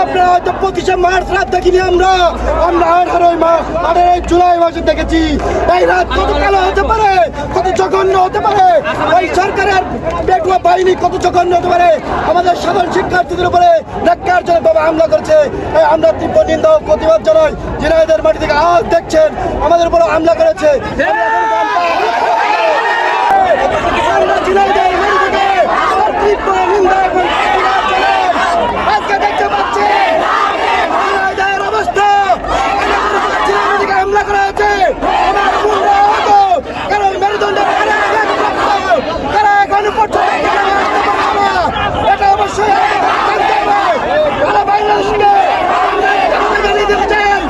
আপনারা হয়তো 25শে মার্চ রাত দেখিনি আমরা 18 জুলাই মাসে দেখেছি। এই রাত কত কালো হতে পারে, কত জঘন্য হতে পারে, এই সরকারের পেটুয়া বাহিনী কত জঘন্য হতে পারে। আমাদের সাধারণ শিক্ষার্থীদের উপরে ন্যাক্কারজনকভাবে হামলা করেছে। আমরা তীব্র নিন্দা ও প্রতিবাদ জানাই। ঝিনাইদহের মাটি থেকে আজ দেখছেন আমাদের উপরে হামলা করেছে। ঝিনাইদহের মাটি থেকে তীব্র নিন্দা এবং প্রতিবাদ জানাই। আজকে দেখতে পাচ্ছি ঝিনাইদহের অবস্থা, হামলা করা হয়েছে। আমার বোনরা আহত, কারণ মেরুদণ্ডের তারা এখন পর্যন্ত এটা অবশ্যই জানতে হবে। তারা বাংলাদেশকে জানিয়ে দিতে চান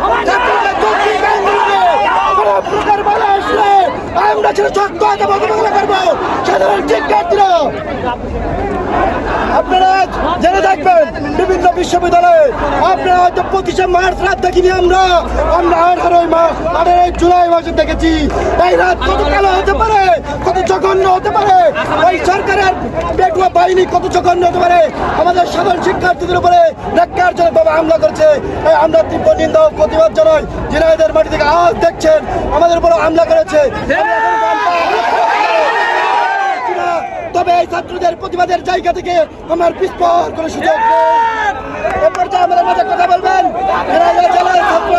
প্রকার বাধা আসলে আমরা ছিল শক্ত হাতে মোকাবেলা করবো। সাধারণ শিক্ষার্থীরা আপনারা জেনে থাকবেন বিভিন্ন বিশ্ববিদ্যালয়ে আপনারা হয়তো 25শে মার্চ রাত দেখিনি আমরা 18 জুলাই মাসে দেখেছি। এই রাত কত কালো হতে পারে, কত জঘন্য হতে পারে, এই সরকারের পেটুয়া বাহিনী কত জঘন্য হতে পারে। আমাদের সাধারণ শিক্ষার্থীদের উপরে ন্যাক্কারজনকভাবে হামলা করেছে। আমরা তীব্র নিন্দা ও প্রতিবাদ জানাই। ঝিনাইদহের মাটি থেকে আজ দেখছেন আমাদের উপরে হামলা করেছে। তবে এই ছাত্রদের প্রতিবাদের জায়গা থেকে আমার বিস্ফোর করে সুযোগ এ পর্যায়ে আমাদের মাঝে কথা বলবেন জেলার ছাত্র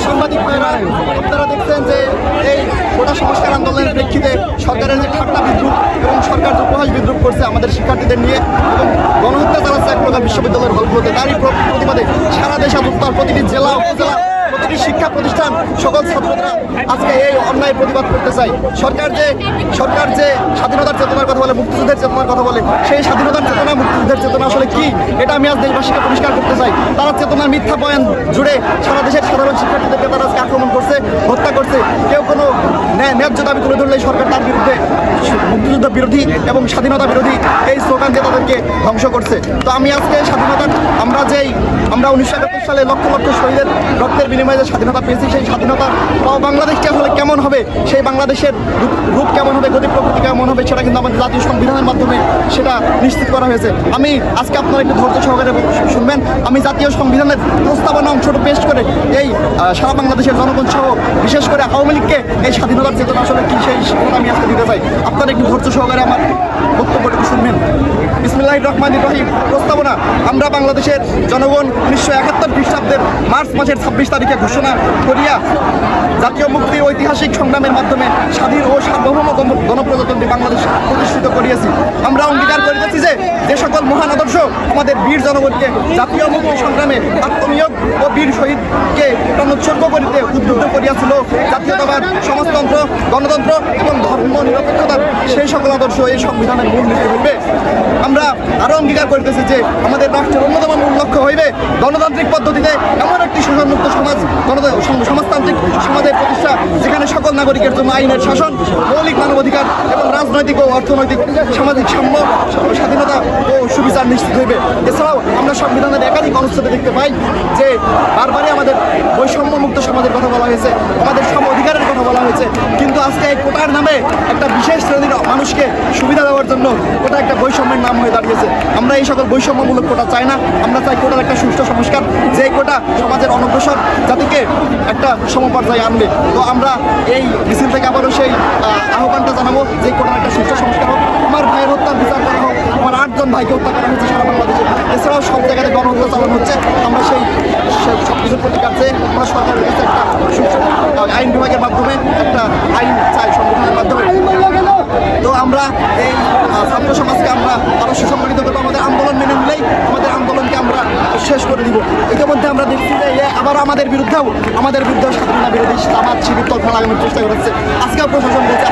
সাংবাদিক ভাইরা, আপনারা দেখছেন যে এই গোটা সংস্কার আন্দোলনের প্রেক্ষিতে সরকারের যে ঠাট্টা বিদ্রুপ এবং সরকার যে উপহাস বিদ্রুপ করছে আমাদের শিক্ষার্থীদের নিয়ে এবং গণহত্যা চালাচ্ছে এক প্রকার বিশ্ববিদ্যালয়ের হলগুলোতে, তারই প্রতিবাদে সারা দেশে উত্তর প্রতিটি জেলা উপজেলা প্রতিটি শিক্ষা প্রতিষ্ঠান সকল ছাত্ররা আজকে এই অন্যায় প্রতিবাদ করতে চাই। সরকার যে স্বাধীনতার চেতনার কথা বলে, মুক্তিযুদ্ধের চেতনার কথা বলে, সেই স্বাধীনতার চেতনা মুক্তিযুদ্ধের চেতনা আসলে কি, এটা আমি আজ দেশবাসীকে পরিষ্কার করতে চাই। তারা চেতনার মিথ্যা বয়ান জুড়ে সারা দেশের সাধারণ শিক্ষার্থীদেরকে তারা আজকে আক্রমণ করছে, হত্যা করছে। কেউ কোনো ন্যায্য দাবি তুলে ধরলে সরকার তার বিরুদ্ধে মুক্তিযুদ্ধ বিরোধী এবং স্বাধীনতা বিরোধী এই স্লোগান দিয়ে তাদেরকে ধ্বংস করছে। তো আমি আজকে স্বাধীনতার আমরা 1971 সালে লক্ষ লক্ষ শহীদের রক্তের বিনিময়ে যে স্বাধীনতা পেয়েছি, সেই স্বাধীনতা বাংলাদেশটি আসলে কেমন হবে, সেই বাংলাদেশের রূপ কেমন হবে, গতি প্রকৃতি কেমন হবে, সেটা কিন্তু আমাদের জাতীয় সংবিধানের মাধ্যমে সেটা নিশ্চিত করা হয়েছে। আমি আজকে আপনারা একটু ধৈর্য সহকারে শুনবেন। আমি জাতীয় সংবিধানের প্রস্তাবনা অংশটা পেশ করে এই সারা বাংলাদেশের জনগণ সহ বিশেষ করে আওয়ামী লীগকে এই স্বাধীনতার চেতনা আসলে কি সেই শিক্ষা আমি আজকে দিতে চাই। আপনারা একটু ধৈর্য সহকারে আমার বক্তব্যটুকু শুনবেন। বিসমিল্লাহির রহমানির রহিম। প্রস্তাবনা। আমরা বাংলাদেশের জনগণ 1971 খ্রিস্টাব্দের মার্চ মাসের 26 তারিখে ঘোষণা করিয়া জাতীয় মুক্তির ঐতিহাসিক সংগ্রামের মাধ্যমে স্বাধীন ও সার্বভৌম গণপ্রজাতন্ত্রী বাংলাদেশ প্রতিষ্ঠিত করিয়েছি। আমরা অঙ্গীকার করিতেছি যে সকল মহান আদর্শ আমাদের বীর জনগণকে জাতীয় মুক্তি সংগ্রামে আত্মনিয়োগ ও বীর শহীদকে প্রাণোৎসর্গ করিতে উদ্বুদ্ধ করিয়াছিল, জাতীয়তাবাদ, সমাজতন্ত্র, গণতন্ত্র এবং ধর্ম নিরপেক্ষতার সেই সকল আদর্শ এই সংবিধানের মূল নীতি হইবে। আমরা আরও অঙ্গীকার করিতেছি যে আমাদের রাষ্ট্রের অন্যতম মূল লক্ষ্য হইবে গণতান্ত্রিক পদ্ধতিতে এমন একটি শোষণমুক্ত সমাজ, সমাজতান্ত্রিক সমাজের প্রতিষ্ঠা, যেখানে সকল নাগরিকের জন্য আইনের শাসন, মৌলিক মানবাধিকার এবং রাজনৈতিক ও অর্থনৈতিক সামাজিক সাম্য, স্বাধীনতা ও সুবিচার নিশ্চিত হইবে। এছাড়াও আমরা সংবিধানের একাধিক অনুচ্ছেদে দেখতে পাই যে বারবারই আমাদের বৈষম্যমুক্ত সমাজের কথা বলা হয়েছে, আমাদের সম অধিকারের কথা বলা হয়েছে, কিন্তু আজকে এই কোটার নামে একটা বিশেষ শ্রেণীর মানুষকে সুবিধা দেওয়ার জন্য কোটা একটা বৈষম্যের নাম হয়ে দাঁড়িয়েছে। আমরা এই সকল বৈষম্যমূলক কোটা চাই না। আমরা চাই কোটার একটা সুষ্ঠু সংস্কার, যে কোটা সমাজের অনগ্রসর জাতিকে একটা সমপর্যায়ে আনবে। তো আমরা এই মিছিল থেকে আবারও সেই আহ্বানটা জানাবো যে কোটার একটা সুষ্ঠু সংস্কার হোক, আমার ভাইয়ের হত্যার বিচার করা হোক, আমার 8 জন ভাইকে হত্যা করা হচ্ছে সারা বাংলাদেশে, এছাড়াও সব জায়গায় গণহত্যা চালানো হচ্ছে। আমরা সেই সব কিছুর প্রতিকার চেয়ে আমরা সরকারের কাছে একটা সুষ্ঠু আইন বিভাগের মাধ্যমে একটা আইন চাই সংবিধানের মাধ্যমে। তো আমরা এই ছাত্র সমাজকে আমরা আরও সুসংগঠিত করবো। আমাদের আন্দোলন মেনে নিলেই আমাদের আন্দোলনকে আমরা শেষ করে দিব। ইতিমধ্যে আমরা দেখছি যে আবার আমাদের বিরুদ্ধেও স্বাধীনতা বিরোধী জামাত শিবির তখন লাগানোর চেষ্টা করেছে। আজকেও প্রশাসন বলছে